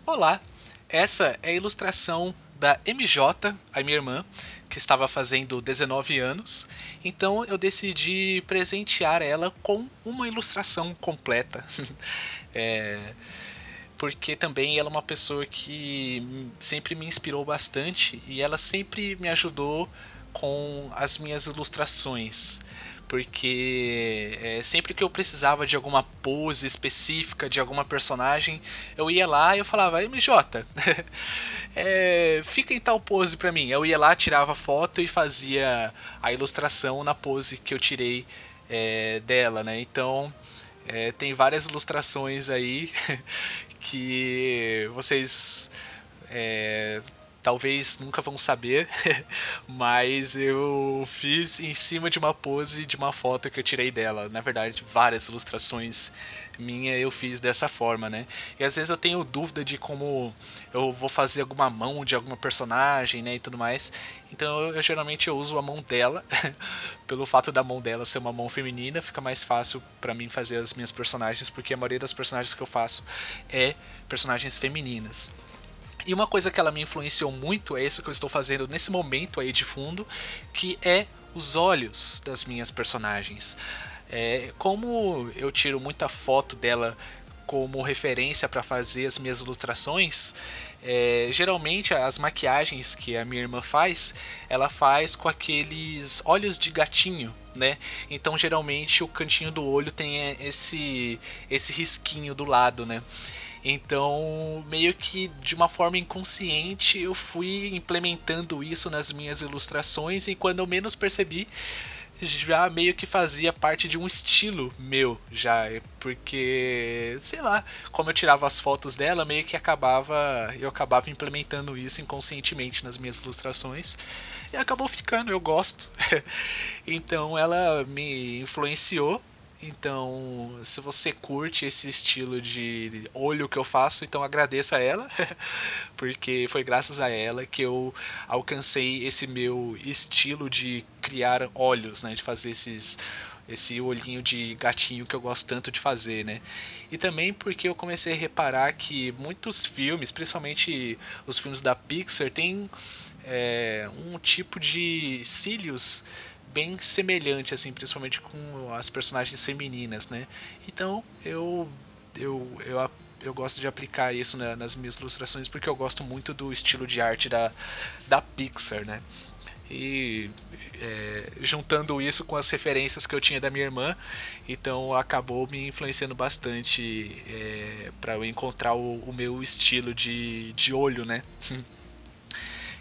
Olá, essa é a ilustração da MJ, a minha irmã, que estava fazendo 19 anos, então eu decidi presentear ela com uma ilustração completa. É, porque também ela é uma pessoa que sempre me inspirou bastante e ela sempre me ajudou com as minhas ilustrações. Porque sempre que eu precisava de alguma pose específica de alguma personagem, eu ia lá e eu falava, MJ, fica em tal pose pra mim. Eu ia lá, tirava foto e fazia a ilustração na pose que eu tirei dela, né? Então tem várias ilustrações aí que vocês é, talvez nunca vão saber, mas eu fiz em cima de uma pose de uma foto que eu tirei dela. Na verdade, várias ilustrações minha eu fiz dessa forma, né? E às vezes eu tenho dúvida de como eu vou fazer alguma mão de alguma personagem, né, e tudo mais. Então geralmente eu uso a mão dela, pelo fato da mão dela ser uma mão feminina, fica mais fácil para mim fazer as minhas personagens, porque a maioria das personagens que eu faço é personagens femininas. E uma coisa que ela me influenciou muito é isso que eu estou fazendo nesse momento aí de fundo, que é os olhos das minhas personagens. Como eu tiro muita foto dela como referência para fazer as minhas ilustrações, geralmente as maquiagens que a minha irmã faz, ela faz com aqueles olhos de gatinho, né? Então geralmente o cantinho do olho tem esse risquinho do lado, né? Então, meio que de uma forma inconsciente, eu fui implementando isso nas minhas ilustrações e quando eu menos percebi, já meio que fazia parte de um estilo meu já, porque sei lá, como eu tirava as fotos dela, meio que eu acabava implementando isso inconscientemente nas minhas ilustrações e acabou ficando, eu gosto. Então ela me influenciou. Então, se você curte esse estilo de olho que eu faço, então agradeça a ela, porque foi graças a ela que eu alcancei esse meu estilo de criar olhos, né, de fazer esse olhinho de gatinho que eu gosto tanto de fazer, né? E também porque eu comecei a reparar que muitos filmes, principalmente os filmes da Pixar, tem um tipo de cílios bem semelhante, assim, principalmente com as personagens femininas, né? Então eu gosto de aplicar isso nas minhas ilustrações porque eu gosto muito do estilo de arte da Pixar, né? E juntando isso com as referências que eu tinha da minha irmã, então acabou me influenciando bastante para eu encontrar o meu estilo de olho, né?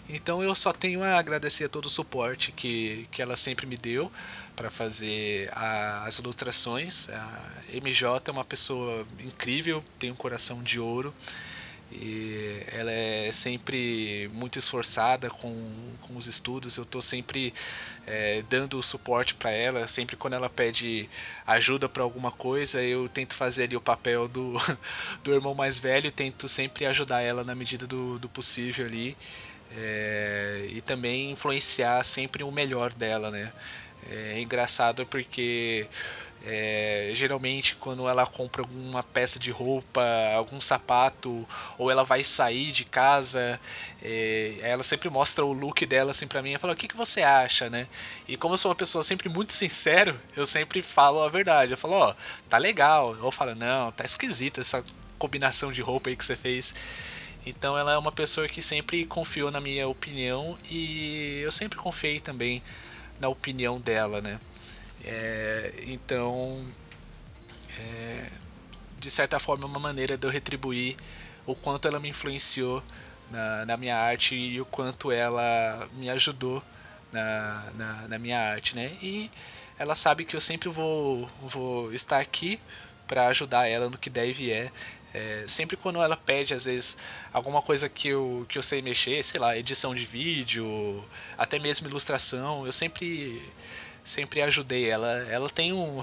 Então eu só tenho a agradecer a todo o suporte que ela sempre me deu para fazer as ilustrações. A MJ é uma pessoa incrível, tem um coração de ouro e ela é sempre muito esforçada com os estudos. Eu estou sempre dando suporte para ela. Sempre quando ela pede ajuda para alguma coisa, eu tento fazer ali o papel do irmão mais velho. Tento sempre ajudar ela na medida do possível ali. E também influenciar sempre o melhor dela, né? É engraçado porque geralmente quando ela compra alguma peça de roupa, algum sapato, ou ela vai sair de casa, ela sempre mostra o look dela assim pra mim e fala, o que você acha, né? E como eu sou uma pessoa sempre muito sincero, eu sempre falo a verdade. Eu falo, ó, tá legal. Ou falo, não, tá esquisita essa combinação de roupa aí que você fez. Então ela é uma pessoa que sempre confiou na minha opinião e eu sempre confiei também na opinião dela, né? Então, de certa forma, é uma maneira de eu retribuir o quanto ela me influenciou na minha arte e o quanto ela me ajudou na minha arte, né? E ela sabe que eu sempre vou estar aqui para ajudar ela no que der e vier. Sempre quando ela pede, às vezes, alguma coisa que eu sei mexer, sei lá, edição de vídeo, até mesmo ilustração, eu sempre ajudei ela. Ela tem um.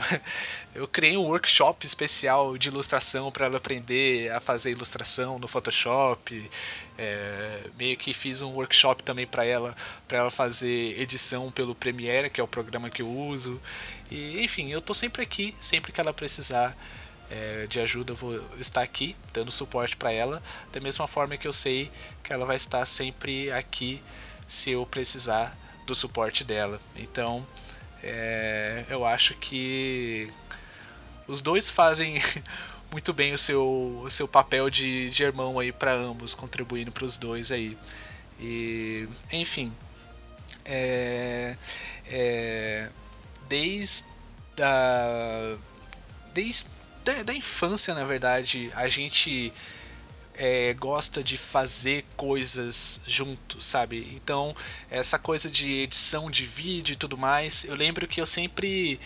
Eu criei um workshop especial de ilustração para ela aprender a fazer ilustração no Photoshop. Meio que fiz um workshop também para ela fazer edição pelo Premiere, que é o programa que eu uso. E enfim, eu tô sempre aqui, sempre que ela precisar. de ajuda, eu vou estar aqui dando suporte para ela, da mesma forma que eu sei que ela vai estar sempre aqui se eu precisar do suporte dela. Então, eu acho que os dois fazem muito bem o seu papel de irmão aí para ambos, contribuindo para os dois aí. E, enfim, é, é, desde a, desde da infância, na verdade, a gente gosta de fazer coisas juntos, sabe? Então, essa coisa de edição de vídeo e tudo mais, eu lembro que eu sempre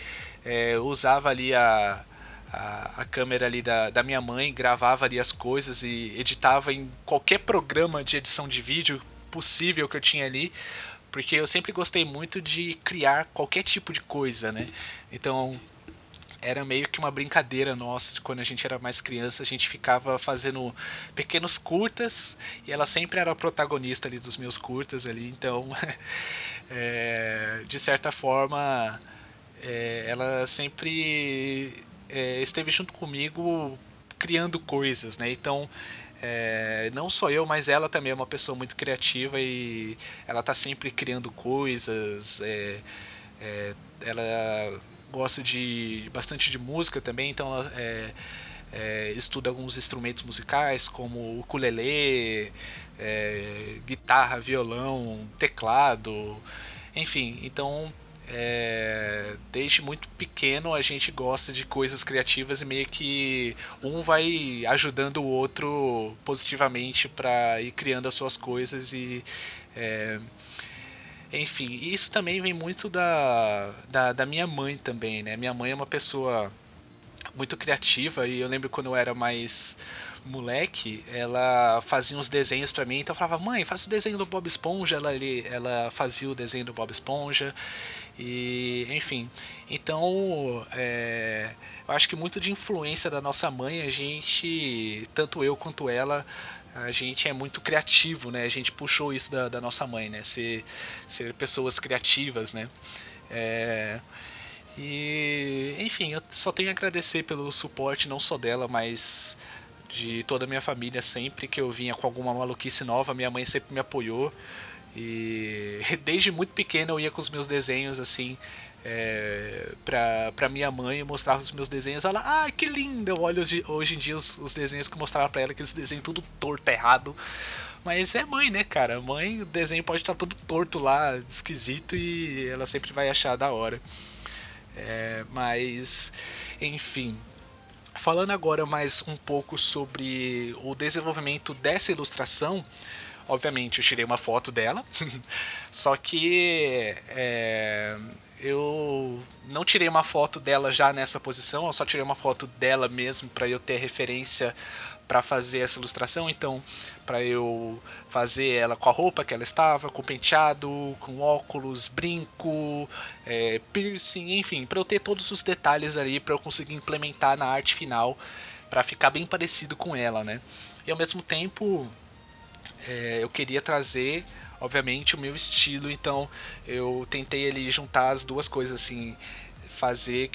usava ali a câmera ali da minha mãe, gravava ali as coisas e editava em qualquer programa de edição de vídeo possível que eu tinha ali, porque eu sempre gostei muito de criar qualquer tipo de coisa, né? Então, era meio que uma brincadeira nossa de quando a gente era mais criança, a gente ficava fazendo pequenos curtas e ela sempre era a protagonista ali dos meus curtas ali, então de certa forma ela sempre esteve junto comigo criando coisas, né? Então não só eu, mas ela também é uma pessoa muito criativa e ela tá sempre criando coisas. Ela gosta de bastante de música também, então ela estuda alguns instrumentos musicais como ukulele, guitarra, violão, teclado, enfim. Então desde muito pequeno a gente gosta de coisas criativas e meio que um vai ajudando o outro positivamente para ir criando as suas coisas e enfim, isso também vem muito da minha mãe também, né? Minha mãe é uma pessoa muito criativa e eu lembro quando eu era mais moleque, ela fazia uns desenhos pra mim, então eu falava, mãe, faça o desenho do Bob Esponja, ela fazia o desenho do Bob Esponja e enfim, então eu acho que muito de influência da nossa mãe, a gente, tanto eu quanto ela, a gente é muito criativo, né? A gente puxou isso da nossa mãe, né? Ser pessoas criativas, né? É, e, enfim, eu só tenho a agradecer pelo suporte, não só dela, mas de toda a minha família. Sempre que eu vinha com alguma maluquice nova, minha mãe sempre me apoiou. E desde muito pequeno eu ia com os meus desenhos assim pra minha mãe, eu mostrava os meus desenhos, ela, ah, que lindo! Eu olho hoje em dia os desenhos que eu mostrava pra ela, aqueles desenhos tudo torto, errado. Mas é mãe, né, cara? Mãe, o desenho pode estar todo torto lá, esquisito, e ela sempre vai achar da hora. Mas, enfim. Falando agora mais um pouco sobre o desenvolvimento dessa ilustração, obviamente eu tirei uma foto dela, só que eu não tirei uma foto dela já nessa posição, eu só tirei uma foto dela mesmo para eu ter referência para fazer essa ilustração, então para eu fazer ela com a roupa que ela estava, com penteado, com óculos, brinco, piercing, enfim, para eu ter todos os detalhes ali para eu conseguir implementar na arte final para ficar bem parecido com ela, né? E ao mesmo tempo eu queria trazer, obviamente, o meu estilo, então eu tentei ali juntar as duas coisas, assim, fazer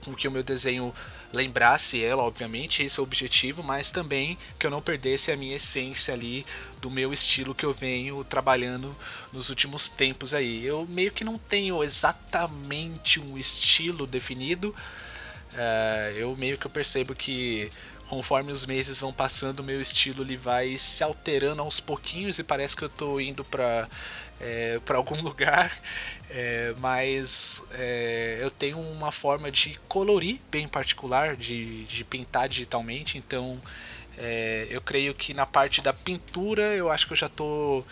com que o meu desenho lembrasse ela, obviamente, esse é o objetivo, mas também que eu não perdesse a minha essência ali do meu estilo que eu venho trabalhando nos últimos tempos aí. Eu meio que não tenho exatamente um estilo definido, eu meio que eu percebo que conforme os meses vão passando, o meu estilo ele vai se alterando aos pouquinhos e parece que eu estou indo para algum lugar, mas eu tenho uma forma de colorir bem particular, de pintar digitalmente, então eu creio que na parte da pintura eu acho que eu já estou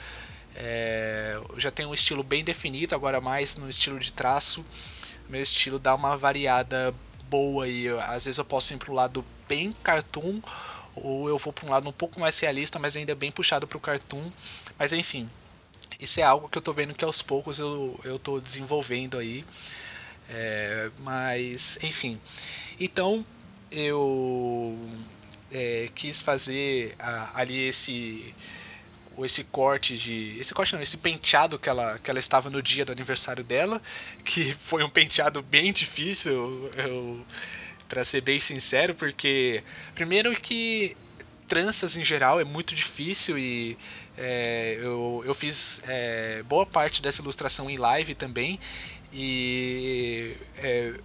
já tenho um estilo bem definido, agora mais no estilo de traço, meu estilo dá uma variada boa e às vezes eu posso ir para um lado bem cartoon ou eu vou para um lado um pouco mais realista, mas ainda bem puxado para o cartoon. Mas enfim, isso é algo que eu tô vendo que aos poucos eu tô desenvolvendo aí. Mas enfim, então eu quis fazer ali esse penteado que ela estava no dia do aniversário dela, que foi um penteado bem difícil pra ser bem sincero, porque primeiro que tranças em geral é muito difícil e eu fiz boa parte dessa ilustração em live também. E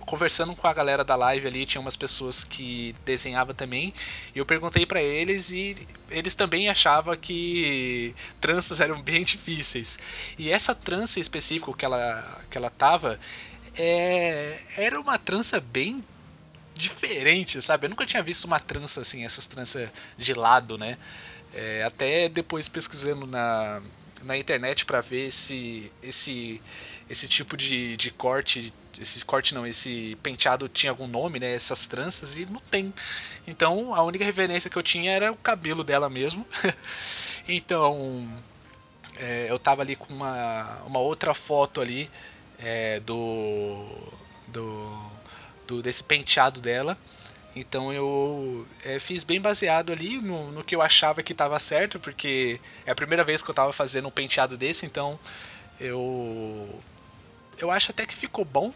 conversando com a galera da live ali, tinha umas pessoas que desenhavam também. E eu perguntei pra eles e eles também achavam que tranças eram bem difíceis. E essa trança específica que ela tava era uma trança bem diferente, sabe? Eu nunca tinha visto uma trança assim, essas tranças de lado, né? Até depois pesquisando na internet para ver se esse tipo de corte, esse penteado tinha algum nome, né? Essas tranças, e não tem. Então a única referência que eu tinha era o cabelo dela mesmo. Então eu tava ali com uma outra foto ali do, desse penteado dela. Então eu fiz bem baseado ali no que eu achava que estava certo, porque é a primeira vez que eu estava fazendo um penteado desse, então eu acho até que ficou bom.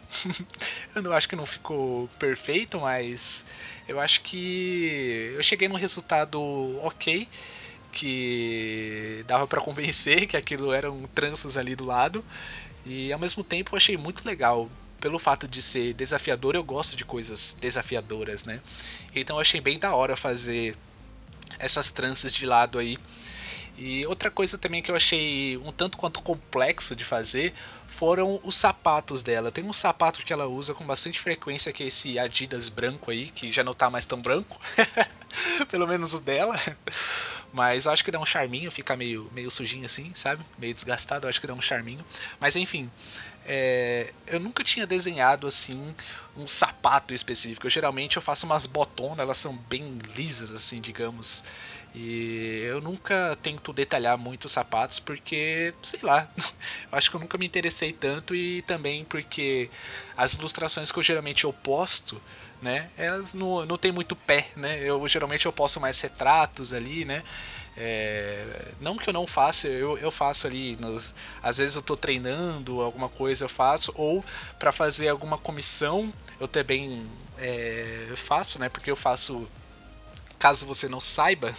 Eu não acho que não ficou perfeito, mas eu acho que eu cheguei num resultado ok, que dava para convencer que aquilo eram tranças ali do lado, e ao mesmo tempo eu achei muito legal. Pelo fato de ser desafiador, eu gosto de coisas desafiadoras, né? Então eu achei bem da hora fazer essas tranças de lado aí. E outra coisa também que eu achei um tanto quanto complexo de fazer foram os sapatos dela. Tem um sapato que ela usa com bastante frequência, que é esse Adidas branco aí, que já não tá mais tão branco. Pelo menos o dela. Mas eu acho que dá um charminho, fica meio sujinho assim, sabe? Meio desgastado, eu acho que dá um charminho. Mas enfim, eu nunca tinha desenhado assim um sapato específico. Geralmente eu faço umas botonas, elas são bem lisas assim, digamos. E eu nunca tento detalhar muito os sapatos porque, sei lá, eu acho que eu nunca me interessei tanto, e também porque as ilustrações que eu geralmente eu posto, né, elas não tem muito pé, né? Geralmente eu posto mais retratos ali, né? Não que eu não faça, eu faço ali, às vezes eu tô treinando alguma coisa, eu faço, ou para fazer alguma comissão eu também faço, né? Porque eu faço, caso você não saiba,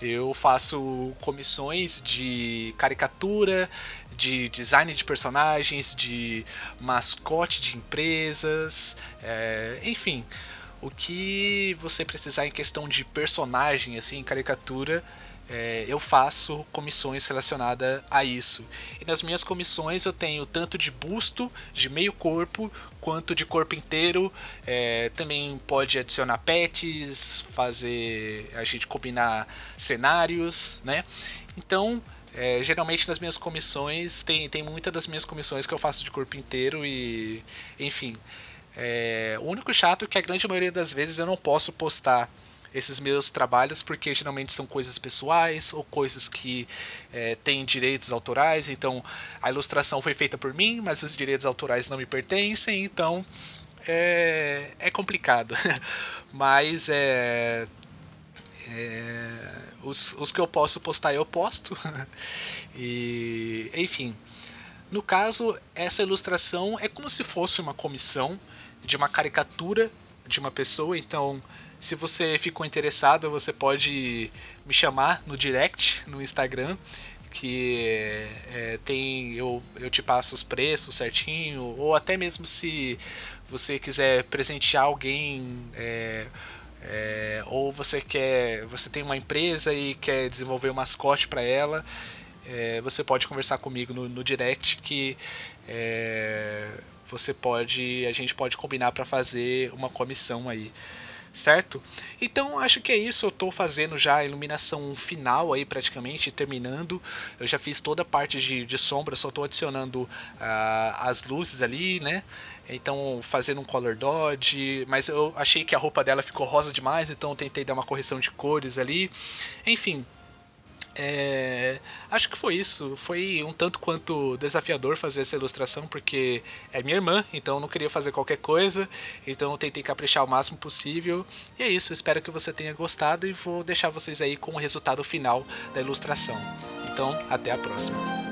eu faço comissões de caricatura, de design de personagens, de mascote de empresas, enfim, o que você precisar em questão de personagem, assim, caricatura, eu faço comissões relacionadas a isso. E nas minhas comissões eu tenho tanto de busto, de meio corpo, quanto de corpo inteiro. Também pode adicionar pets, fazer a gente combinar cenários, né? Então, geralmente nas minhas comissões, tem muitas das minhas comissões que eu faço de corpo inteiro e, enfim. O único chato é que a grande maioria das vezes eu não posso postar esses meus trabalhos, porque geralmente são coisas pessoais ou coisas que têm direitos autorais. Então a ilustração foi feita por mim, mas os direitos autorais não me pertencem, então é complicado. Mas os que eu posso postar eu posto. E enfim, no caso, essa ilustração é como se fosse uma comissão de uma caricatura de uma pessoa. Então, se você ficou interessado, você pode me chamar no direct, no Instagram, que eu te passo os preços certinho, ou até mesmo se você quiser presentear alguém, ou você tem uma empresa e quer desenvolver um mascote para ela, você pode conversar comigo no direct, que a gente pode combinar para fazer uma comissão aí, certo? Então acho que é isso. Eu estou fazendo já a iluminação final aí, praticamente terminando. Eu já fiz toda a parte de sombra, só estou adicionando as luzes ali, né? Então fazendo um color dodge, mas eu achei que a roupa dela ficou rosa demais, então eu tentei dar uma correção de cores ali. Enfim, acho que foi isso. Foi um tanto quanto desafiador fazer essa ilustração, porque é minha irmã, então eu não queria fazer qualquer coisa, então eu tentei caprichar o máximo possível. E é isso, espero que você tenha gostado, e vou deixar vocês aí com o resultado final da ilustração. Então, até a próxima.